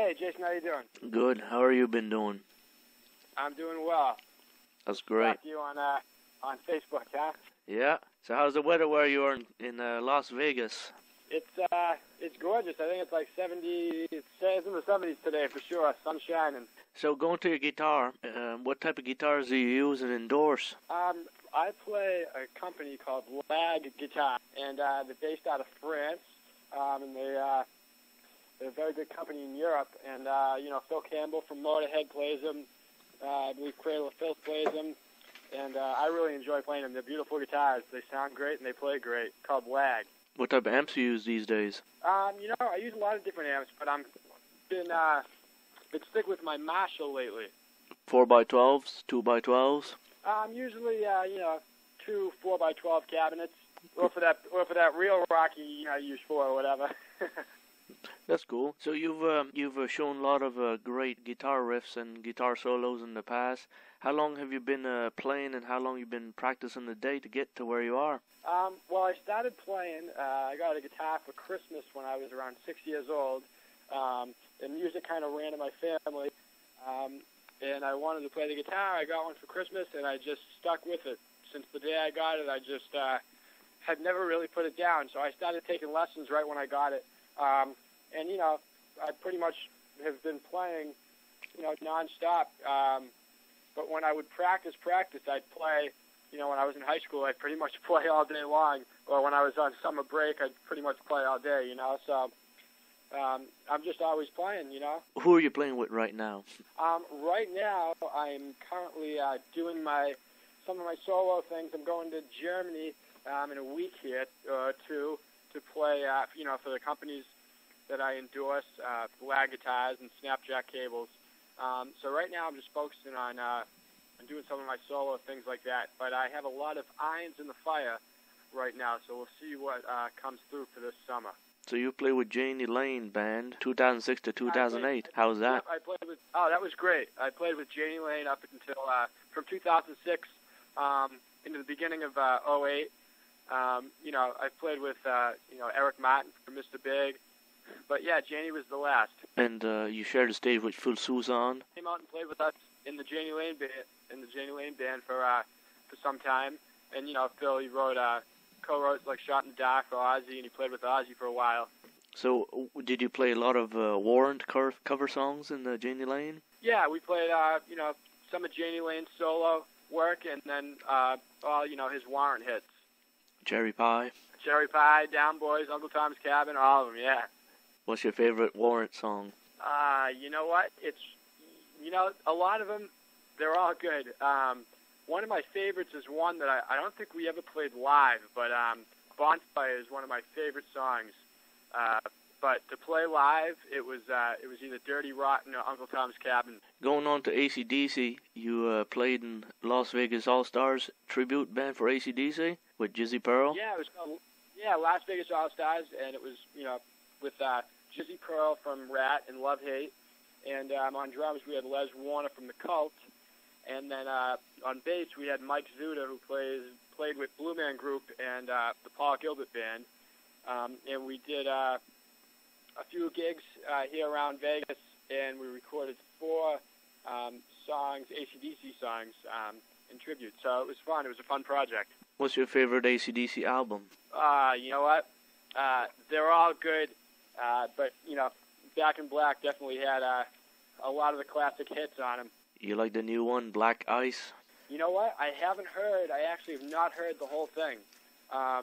Hey, Jason, how you doing? Good. How are you been doing? I'm doing well. That's great. Talked to you on Facebook, huh? Yeah. So how's the weather where you are in Las Vegas? It's gorgeous. I think it's like 70. It's in the 70s today for sure. Sun's shining. So going to your guitar, what type of guitars do you use and endorse? I play a company called Lag Guitar, and they're based out of France, and they're a very good company in Europe. And Phil Campbell from Motorhead plays them. I believe Cradle of Filth plays them, and I really enjoy playing them. They're beautiful guitars. They sound great and they play great. Called Lag. What type of amps do you use these days? I use a lot of different amps, but I'm been stick with my Marshall lately. 4x12s, 2x12s. Usually, two 4x12 cabinets, or for that real Rocky, I use 4 or whatever. That's cool. So you've shown a lot of great guitar riffs and guitar solos in the past. How long have you been playing, and how long have you been practicing a day to get to where you are? Well, I started playing. I got a guitar for Christmas when I was around 6 years old. And music kind of ran in my family. And I wanted to play the guitar. I got one for Christmas, and I just stuck with it. Since the day I got it, I just had never really put it down. So I started taking lessons right when I got it. And I pretty much have been playing, nonstop. But when I would practice, I'd play. When I was in high school, I'd pretty much play all day long. Or when I was on summer break, I'd pretty much play all day. So I'm just always playing. Who are you playing with right now? Right now, I'm currently doing some of my solo things. I'm going to Germany in a week here or two to play, for the companies that I endorse, Lag guitars and Snapjack cables. So right now I'm just focusing on doing some of my solo things like that. But I have a lot of irons in the fire right now, so we'll see what comes through for this summer. So you play with Janie Lane Band, 2006 to 2008. How's that? I played with. Oh, that was great. I played with Janie Lane up until from 2006 into the beginning of 2008. I played with Eric Martin from Mr. Big. But yeah, Janie was the last. And you shared the stage with Phil Sousa. Came out and played with us in the Janie Lane band for some time. And Phil, he co-wrote like Shot in the Dark for Ozzy, and he played with Ozzy for a while. So did you play a lot of Warrant cover songs in the Janie Lane? Yeah, we played some of Janie Lane's solo work, and then all his Warrant hits. Cherry Pie, Down Boys, Uncle Tom's Cabin, all of them. Yeah. What's your favorite Warrant song? You know what? It's, a lot of them, they're all good. One of my favorites is one that I don't think we ever played live, but Bonfire is one of my favorite songs. But to play live, it was either Dirty Rotten or Uncle Tom's Cabin. Going on to AC/DC, you played in Las Vegas All-Stars tribute band for AC/DC with Jizzy Pearl? Yeah, it was called Las Vegas All-Stars, and it was, with Jizzy Pearl from Rat and Love Hate, and on drums we had Les Warner from The Cult, and then on bass we had Mike Zuda, who played with Blue Man Group and the Paul Gilbert Band, and we did a few gigs here around Vegas, and we recorded 4 songs, AC/DC songs, in tribute, so it was fun. It was a fun project. What's your favorite AC/DC album? You know what? They're all good. But, Back in Black definitely had a lot of the classic hits on them. You like the new one, Black Ice? You know what? I actually have not heard the whole thing. I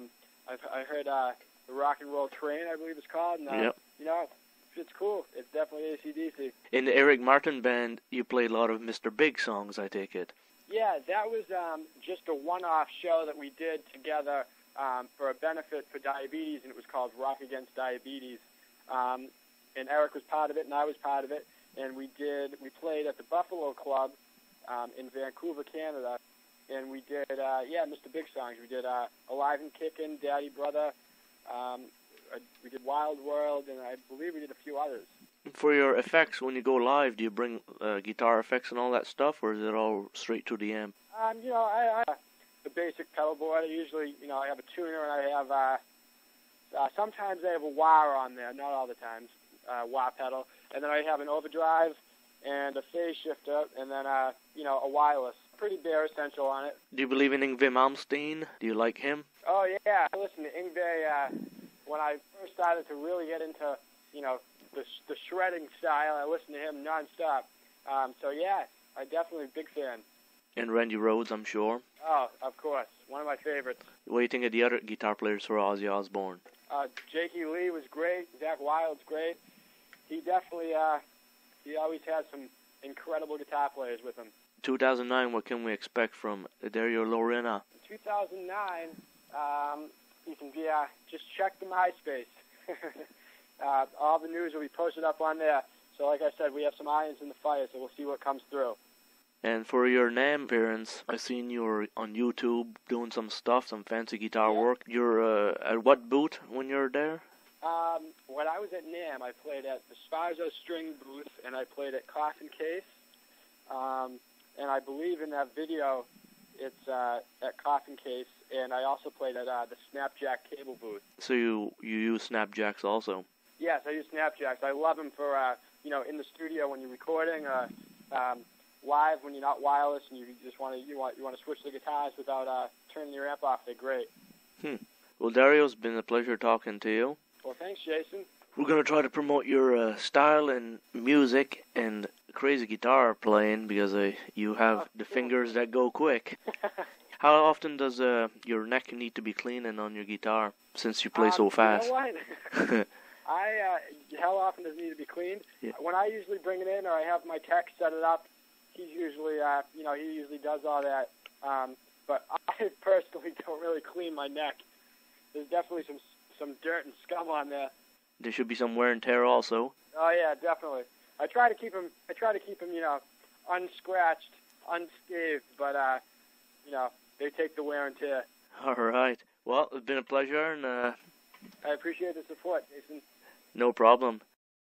heard the Rock and Roll Train, I believe it's called. And, yep. It's cool. It's definitely AC/DC. In the Eric Martin Band, you played a lot of Mr. Big songs, I take it. Yeah, that was just a one-off show that we did together for a benefit for diabetes, and it was called Rock Against Diabetes. And Eric was part of it, and I was part of it, and we played at the Buffalo Club in Vancouver, Canada, and we did, Mr. Big songs. We did Alive and Kickin', Daddy Brother, we did Wild World, and I believe we did a few others. For your effects, when you go live, do you bring guitar effects and all that stuff, or is it all straight to the amp? I the basic pedal board. I usually, I have a tuner, and I have, sometimes I have a wah on there, not all the times. wah pedal, and then I have an overdrive and a phase shifter, and then a wireless. Pretty bare essential on it. Do you believe in Yngwie Malmsteen? Do you like him? Oh yeah, I listened to Yngwie when I first started to really get into the shredding style. I listened to him nonstop. So yeah, I definitely big fan. And Randy Rhoads, I'm sure. Oh, of course, one of my favorites. What do you think of the other guitar players for Ozzy Osbourne? Jakey Lee was great. Zach Wilde's great. He definitely he always has some incredible guitar players with him. 2009, what can we expect from Dario Lorina? 2009, you can just check the MySpace. All the news will be posted up on there. So like I said, we have some irons in the fire, so we'll see what comes through. And for your NAMM appearance, I've seen you were on YouTube doing some stuff, some fancy guitar work. You're at what booth when you're there? When I was at NAMM, I played at the Sparzo String booth, and I played at Coffin Case. And I believe in that video, it's at Coffin Case, and I also played at the Snapjack cable booth. So you use Snapjacks also? Yes, I use Snapjacks. I love them for, in the studio when you're recording, live when you're not wireless and you just want to switch the guitars without turning your amp off. They're great. Well, Dario, it's been a pleasure talking to you. Well, thanks, Jason. We're going to try to promote your style and music and crazy guitar playing because you have the fingers that go quick. How often does your neck need to be cleaning on your guitar since you play so fast? You know what? How often does it need to be cleaned? Yeah. When I usually bring it in or I have my tech set it up, he's usually, he usually does all that. But I personally don't really clean my neck. There's definitely some dirt and scum on there. There should be some wear and tear also. Oh yeah, definitely. I try to keep him, unscratched, unscathed, but they take the wear and tear. All right. Well, it's been a pleasure, and I appreciate the support, Jason. No problem.